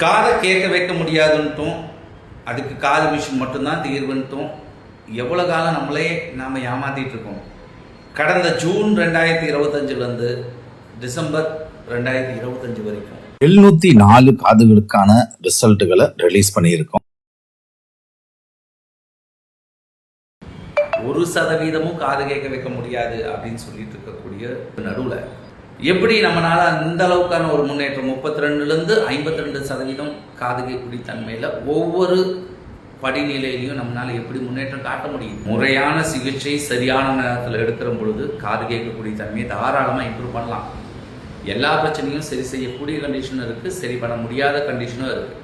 காதை கேட்க வைக்க முடியாதுன்ட்டும், அதுக்கு காது மிஷின் மட்டும்தான் தீர்வுன்ட்டும் எவ்வளோ காலம் நாம் ஏமாற்றிட்டு இருக்கோம். கடந்த ஜூன் 2025 டிசம்பர் 2025 வரைக்கும் 704 காதுகளுக்கான ரிசல்ட்டுகளை ரிலீஸ் பண்ணியிருக்கோம். 1% காது கேட்க வைக்க முடியாது அப்படின்னு சொல்லிட்டு இருக்கக்கூடிய நடுவில் எப்படி நம்மளால அந்த அளவுக்கான ஒரு முன்னேற்றம் 32லேருந்து 52% காது கேட்கக்கூடிய தன்மையில் ஒவ்வொரு படிநிலையிலையும் நம்மளால எப்படி முன்னேற்றம் காட்ட முடியும். முறையான சிகிச்சை சரியான நேரத்தில் எடுக்கிற பொழுது காது கேட்கக்கூடிய தன்மையை தாராளமாக இம்ப்ரூவ் பண்ணலாம். எல்லா பிரச்சனையும் சரி செய்யக்கூடிய கண்டிஷனும் இருக்குது, சரி பண்ண முடியாத கண்டிஷனும் இருக்குது.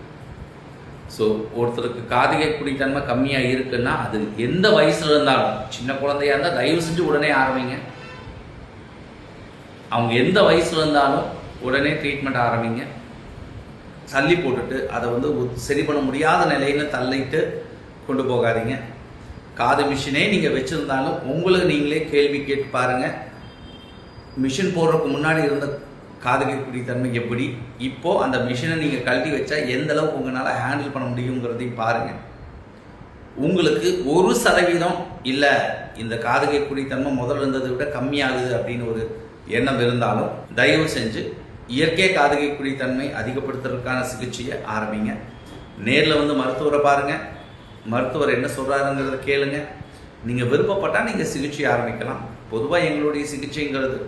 ஸோ ஒருத்தருக்கு காது கேட்கக்கூடிய தன்மை கம்மியாக இருக்குன்னா அது எந்த வயசுல இருந்தாலும், சின்ன குழந்தையா இருந்தால் தயவு செஞ்சு உடனே ஆரம்பிங்க. அவங்க எந்த வயசுல இருந்தாலும் உடனே ட்ரீட்மெண்ட் ஆரம்பிங்க. தள்ளி போட்டுட்டு அதை சரி பண்ண முடியாத நிலையில தள்ளிட்டு கொண்டு போகாதீங்க. காது மிஷினே நீங்கள் வச்சுருந்தாலும் உங்களுக்கு நீங்களே கேள்வி கேட்டு பாருங்கள். மிஷின் போடுறதுக்கு முன்னாடி இருந்த காது கேட்கக்கூடிய தன்மை எப்படி, இப்போது அந்த மிஷினை நீங்கள் கழட்டி வச்சா எந்த அளவுக்கு உங்களால் ஹேண்டில் பண்ண முடியுங்கிறதையும் பாருங்கள். உங்களுக்கு 1% இல்லை இந்த காது கேட்கக்கூடிய தன்மை முதல்ல இருந்ததை விட கம்மியாகுது அப்படின்னு ஒரு எண்ணம் இருந்தாலும் தயவு செஞ்சு இயற்கை காது கேட்கக்கூடிய தன்மை அதிகப்படுத்துறதுக்கான சிகிச்சையை ஆரம்பிங்க. நேரில் மருத்துவரை பாருங்கள், மருத்துவர் என்ன சொல்கிறாருங்கிறத கேளுங்க. நீங்கள் விருப்பப்பட்டால் நீங்கள் சிகிச்சை ஆரம்பிக்கலாம். பொதுவாக எங்களுடைய சிகிச்சைங்கிறது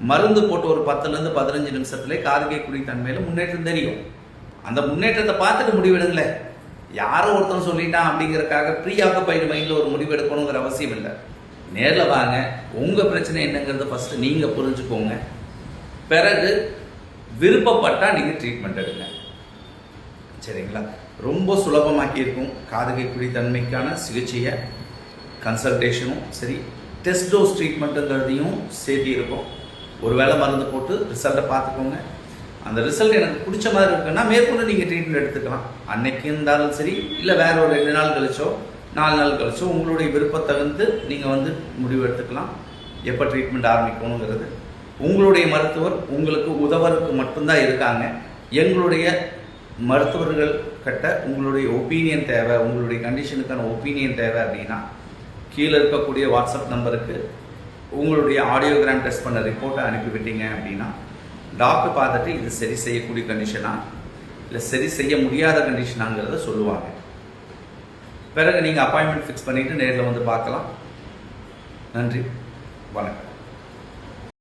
மருந்து போட்டு ஒரு 10லேருந்து 15 நிமிஷத்துலேயே காது கேட்கக்கூடிய தன்மையில் முன்னேற்றம் தெரியும். அந்த முன்னேற்றத்தை பார்த்துட்டு முடிவெடுங்களேன். யாரோ ஒருத்தன் சொல்லிட்டான் அப்படிங்கிறதுக்காக ப்ரீ ஆக்குபைடு மைண்டில் ஒரு முடிவு எடுக்கணுங்கிற அவசியம் இல்லை. நேரில் வாங்க, உங்கள் பிரச்சனை என்னங்கிறத ஃபஸ்ட்டு நீங்கள் புரிஞ்சுக்கோங்க. பிறகு விருப்பப்பட்டால் நீங்கள் ட்ரீட்மெண்ட் எடுங்க. சரிங்களா? ரொம்ப சுலபமாக்கி இருக்கும் காது கேட்கக்கூடிய தன்மைக்கான சிகிச்சையை. கன்சல்டேஷனும் சரி, டெஸ்ட் டோஸ் ட்ரீட்மெண்ட்டுங்கிறதையும் சேர்த்து இருக்கும். ஒரு வேளை மருந்து போட்டு ரிசல்ட்டை பார்த்துக்கோங்க. அந்த ரிசல்ட் எனக்கு பிடிச்ச மாதிரி இருக்குன்னா மேற்கொண்டு நீங்கள் ட்ரீட்மெண்ட் எடுத்துக்கலாம். அன்னைக்கு இருந்தாலும் சரி, இல்லை வேற ஒரு 2 நாள் கழிச்சோ 4 நாள் கழிச்சோ உங்களுடைய விருப்பத்தகுந்து நீங்கள் முடிவு எடுத்துக்கலாம். எப்போ ட்ரீட்மெண்ட் ஆரம்பிக்கணுங்கிறது உங்களுடைய மருத்துவர் உங்களுக்கு உதவருக்கு மட்டும்தான் இருக்காங்க. எங்களுடைய மருத்துவர்கள் கிட்ட உங்களுடைய ஒப்பீனியன் தேவை, உங்களுடைய கண்டிஷனுக்கான ஒப்பீனியன் தேவை அப்படின்னா கீழே இருக்கக்கூடிய வாட்ஸ்அப் நம்பருக்கு உங்களுடைய ஆடியோகிராம் டெஸ்ட் பண்ண ரிப்போர்ட்டை அனுப்பிவிட்டீங்க அப்படின்னா டாக்டர் பார்த்துட்டு இது சரி செய்யக்கூடிய கண்டிஷனா இல்லை சரி செய்ய முடியாத கண்டிஷனாங்கிறத சொல்லுவாங்க. பிறகு நீங்கள் அப்பாயின்மெண்ட் ஃபிக்ஸ் பண்ணிவிட்டு நேரில் பார்க்கலாம். நன்றி, வணக்கம்.